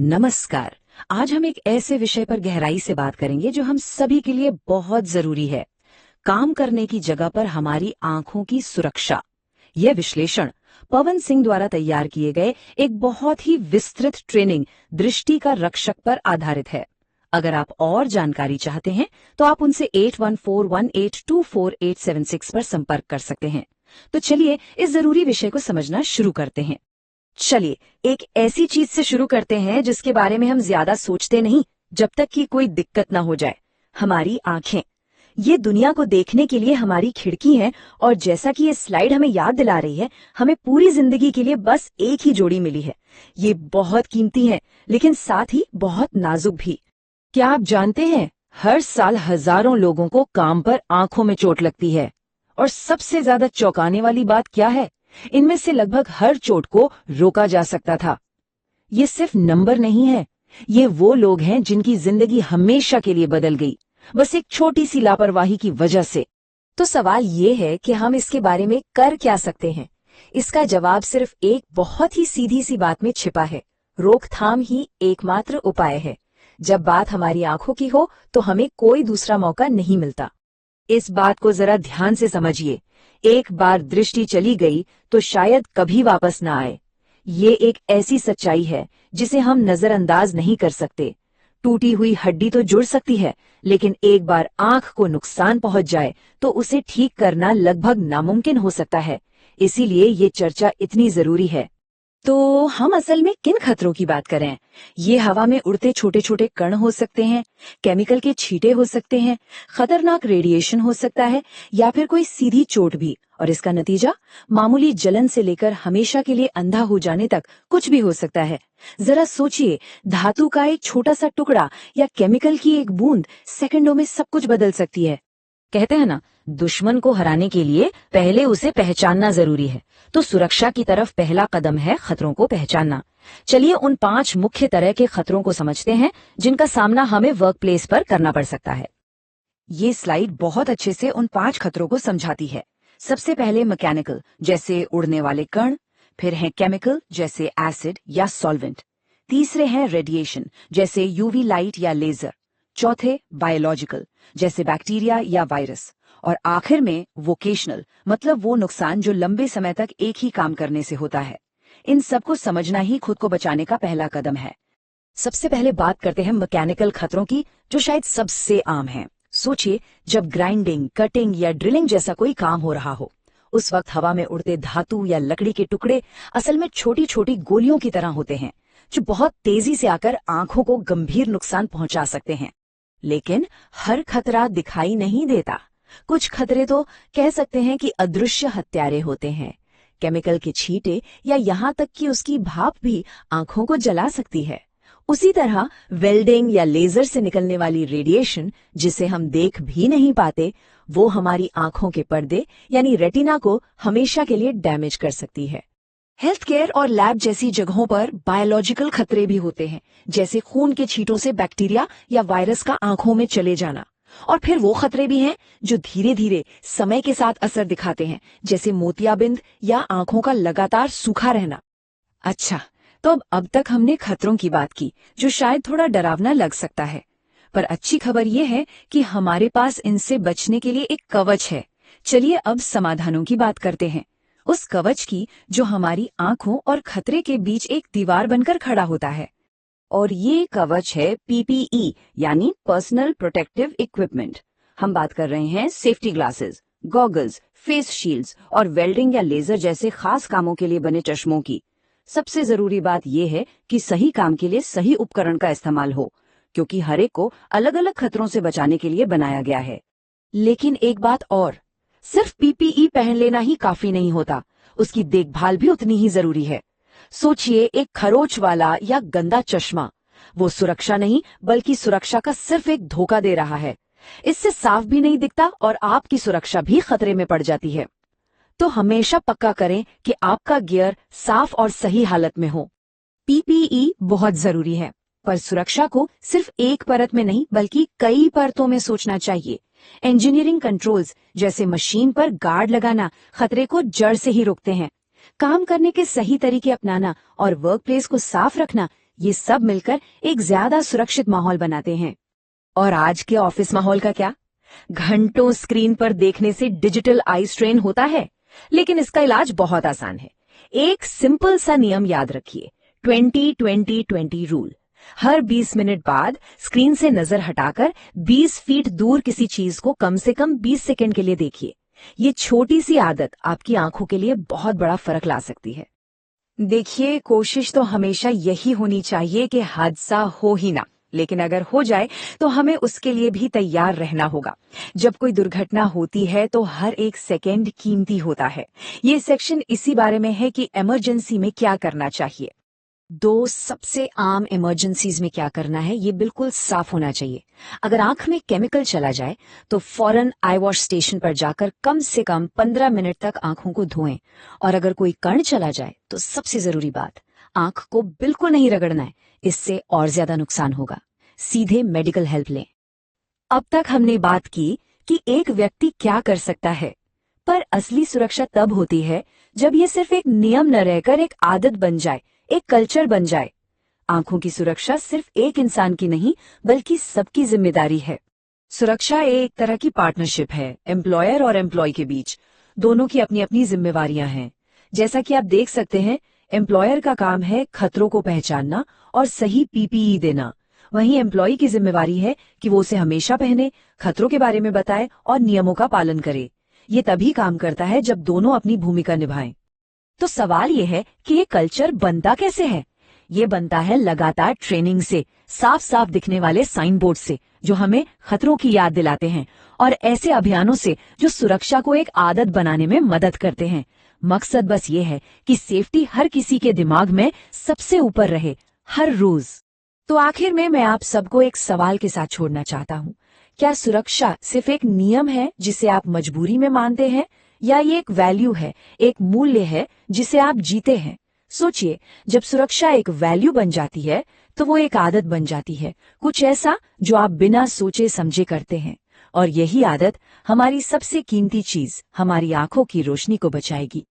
नमस्कार। आज हम एक ऐसे विषय पर गहराई से बात करेंगे जो हम सभी के लिए बहुत जरूरी है। काम करने की जगह पर हमारी आंखों की सुरक्षा। यह विश्लेषण पवन सिंह द्वारा तैयार किए गए एक बहुत ही विस्तृत ट्रेनिंग दृष्टि का रक्षक पर आधारित है। अगर आप और जानकारी चाहते हैं तो आप उनसे 8141824876 पर संपर्क कर सकते हैं। तो चलिए इस जरूरी विषय को समझना शुरू करते हैं। चलिए एक ऐसी चीज से शुरू करते हैं जिसके बारे में हम ज्यादा सोचते नहीं जब तक कि कोई दिक्कत ना हो जाए। हमारी आंखें, ये दुनिया को देखने के लिए हमारी खिड़की हैं और जैसा कि ये स्लाइड हमें याद दिला रही है, हमें पूरी जिंदगी के लिए बस एक ही जोड़ी मिली है। ये बहुत कीमती है लेकिन साथ ही बहुत नाजुक भी। क्या आप जानते हैं, हर साल हजारों लोगों को काम पर आंखों में चोट लगती है। और सबसे ज्यादा चौंकाने वाली बात क्या है, इनमें से लगभग हर चोट को रोका जा सकता था। ये सिर्फ नंबर नहीं है, ये वो लोग हैं जिनकी जिंदगी हमेशा के लिए बदल गई, बस एक छोटी सी लापरवाही की वजह से। तो सवाल ये है कि हम इसके बारे में कर क्या सकते हैं। इसका जवाब सिर्फ एक बहुत ही सीधी सी बात में छिपा है। रोकथाम ही एकमात्र उपाय है। जब बात हमारी आंखों की हो तो हमें कोई दूसरा मौका नहीं मिलता। इस बात को जरा ध्यान से समझिए। एक बार दृष्टि चली गई तो शायद कभी वापस ना आए। ये एक ऐसी सच्चाई है जिसे हम नजरअंदाज नहीं कर सकते। टूटी हुई हड्डी तो जुड़ सकती है, लेकिन एक बार आंख को नुकसान पहुंच जाए तो उसे ठीक करना लगभग नामुमकिन हो सकता है। इसीलिए ये चर्चा इतनी जरूरी है। तो हम असल में किन खतरों की बात करें? ये हवा में उड़ते छोटे छोटे कण हो सकते हैं, केमिकल के छींटे हो सकते हैं, खतरनाक रेडिएशन हो सकता है, या फिर कोई सीधी चोट भी। और इसका नतीजा मामूली जलन से लेकर हमेशा के लिए अंधा हो जाने तक कुछ भी हो सकता है। जरा सोचिए, धातु का एक छोटा सा टुकड़ा या केमिकल की एक बूंद सेकंडों में सब कुछ बदल सकती है। कहते हैं ना, दुश्मन को हराने के लिए पहले उसे पहचानना जरूरी है। तो सुरक्षा की तरफ पहला कदम है खतरों को पहचानना। चलिए उन 5 मुख्य तरह के खतरों को समझते हैं जिनका सामना हमें वर्क प्लेस पर करना पड़ सकता है। ये स्लाइड बहुत अच्छे से उन 5 खतरों को समझाती है। सबसे पहले मैकेनिकल, जैसे उड़ने वाले कण। फिर है केमिकल, जैसे एसिड या सॉल्वेंट। तीसरे हैं रेडिएशन, जैसे यूवी लाइट या लेजर। चौथे बायोलॉजिकल, जैसे बैक्टीरिया या वायरस। और आखिर में वोकेशनल, मतलब वो नुकसान जो लंबे समय तक एक ही काम करने से होता है। इन सबको समझना ही खुद को बचाने का पहला कदम है। सबसे पहले बात करते हैं मैकेनिकल खतरों की, जो शायद सबसे आम है। सोचिए, जब ग्राइंडिंग, कटिंग या ड्रिलिंग जैसा कोई काम हो रहा हो, उस वक्त हवा में उड़ते धातु या लकड़ी के टुकड़े असल में छोटी छोटी गोलियों की तरह होते हैं, जो बहुत तेजी से आकर आंखों को गंभीर नुकसान पहुंचा सकते हैं। लेकिन हर खतरा दिखाई नहीं देता। कुछ खतरे तो कह सकते हैं कि अदृश्य हत्यारे होते हैं। केमिकल के छींटे या यहाँ तक कि उसकी भाप भी आंखों को जला सकती है। उसी तरह वेल्डिंग या लेजर से निकलने वाली रेडिएशन, जिसे हम देख भी नहीं पाते, वो हमारी आंखों के पर्दे यानी रेटिना को हमेशा के लिए डैमेज कर सकती है। हेल्थ केयर और लैब जैसी जगहों पर बायोलॉजिकल खतरे भी होते हैं, जैसे खून के छींटों से बैक्टीरिया या वायरस का आंखों में चले जाना। और फिर वो खतरे भी हैं जो धीरे धीरे समय के साथ असर दिखाते हैं, जैसे मोतियाबिंद या आंखों का लगातार सूखा रहना। अच्छा, तो अब तक हमने खतरों की बात की, जो शायद थोड़ा डरावना लग सकता है। पर अच्छी खबर यह है कि हमारे पास इनसे बचने के लिए एक कवच है। चलिए अब समाधानों की बात करते हैं। उस कवच की जो हमारी आंखों और खतरे के बीच एक दीवार बनकर खड़ा होता है। और ये कवच है पीपीई, यानी पर्सनल प्रोटेक्टिव इक्विपमेंट। हम बात कर रहे हैं safety glasses, goggles, face shields और वेल्डिंग या लेजर जैसे खास कामों के लिए बने चश्मों की। सबसे जरूरी बात यह है कि सही काम के लिए सही उपकरण का इस्तेमाल हो, क्योंकि हर एक को अलग अलग खतरों से बचाने के लिए बनाया गया है। लेकिन एक बात और, सिर्फ पीपीई पहन लेना ही काफी नहीं होता, उसकी देखभाल भी उतनी ही जरूरी है। सोचिए, एक खरोच वाला या गंदा चश्मा, वो सुरक्षा नहीं बल्कि सुरक्षा का सिर्फ एक धोखा दे रहा है। इससे साफ भी नहीं दिखता और आपकी सुरक्षा भी खतरे में पड़ जाती है। तो हमेशा पक्का करें कि आपका गियर साफ और सही हालत में हो। पीपीई बहुत जरूरी है, पर सुरक्षा को सिर्फ एक परत में नहीं बल्कि कई परतों में सोचना चाहिए। इंजीनियरिंग कंट्रोल्स, जैसे मशीन पर गार्ड लगाना, खतरे को जड़ से ही रोकते हैं। काम करने के सही तरीके अपनाना और वर्क प्लेस को साफ रखना, ये सब मिलकर एक ज्यादा सुरक्षित माहौल बनाते हैं। और आज के ऑफिस माहौल का क्या? घंटों स्क्रीन पर देखने से डिजिटल आई स्ट्रेन होता है, लेकिन इसका इलाज बहुत आसान है। एक सिंपल सा नियम याद रखिए, 20-20-20 रूल। हर 20 मिनट बाद स्क्रीन से नजर हटाकर 20 फीट दूर किसी चीज को कम से कम 20 सेकंड के लिए देखिए। ये छोटी सी आदत आपकी आंखों के लिए बहुत बड़ा फर्क ला सकती है। देखिए, कोशिश तो हमेशा यही होनी चाहिए कि हादसा हो ही ना, लेकिन अगर हो जाए तो हमें उसके लिए भी तैयार रहना होगा। जब कोई दुर्घटना होती है तो हर एक सेकेंड कीमती होता है। ये सेक्शन इसी बारे में है कि इमरजेंसी में क्या करना चाहिए। दो सबसे आम इमरजेंसीज में क्या करना है, ये बिल्कुल साफ होना चाहिए। अगर आंख में केमिकल चला जाए तो फौरन आई वॉश स्टेशन पर जाकर कम से कम 15 मिनट तक आंखों को धोएं। और अगर कोई कण चला जाए तो सबसे जरूरी बात, आंख को बिल्कुल नहीं रगड़ना है, इससे और ज्यादा नुकसान होगा। सीधे मेडिकल हेल्प लें। अब तक हमने बात की कि एक व्यक्ति क्या कर सकता है, पर असली सुरक्षा तब होती है जब ये सिर्फ एक नियम न रहकर एक आदत बन जाए, एक कल्चर बन जाए। आंखों की सुरक्षा सिर्फ एक इंसान की नहीं, बल्कि सबकी जिम्मेदारी है। सुरक्षा एक तरह की पार्टनरशिप है, एम्प्लॉयर और एम्प्लॉय के बीच। दोनों की अपनी अपनी जिम्मेवारियां हैं। जैसा कि आप देख सकते हैं, एम्प्लॉयर का काम है खतरों को पहचानना और सही पीपीई देना। वहीं एम्प्लॉय की जिम्मेवारी है कि वो उसे हमेशा पहने, खतरों के बारे में बताए और नियमों का पालन करे। ये तभी काम करता है जब दोनों अपनी भूमिका निभाएं। तो सवाल ये है कि ये कल्चर बनता कैसे है? ये बनता है लगातार ट्रेनिंग से, साफ साफ दिखने वाले साइन बोर्ड से जो हमें खतरों की याद दिलाते हैं, और ऐसे अभियानों से जो सुरक्षा को एक आदत बनाने में मदद करते हैं। मकसद बस ये है कि सेफ्टी हर किसी के दिमाग में सबसे ऊपर रहे, हर रोज। तो आखिर में मैं आप सबको एक सवाल के साथ छोड़ना चाहता हूँ। क्या सुरक्षा सिर्फ एक नियम है जिसे आप मजबूरी में मानते हैं, या ये एक वैल्यू है, एक मूल्य है जिसे आप जीते हैं? सोचिए, जब सुरक्षा एक वैल्यू बन जाती है तो वो एक आदत बन जाती है, कुछ ऐसा जो आप बिना सोचे समझे करते हैं। और यही आदत हमारी सबसे कीमती चीज, हमारी आंखों की रोशनी को बचाएगी।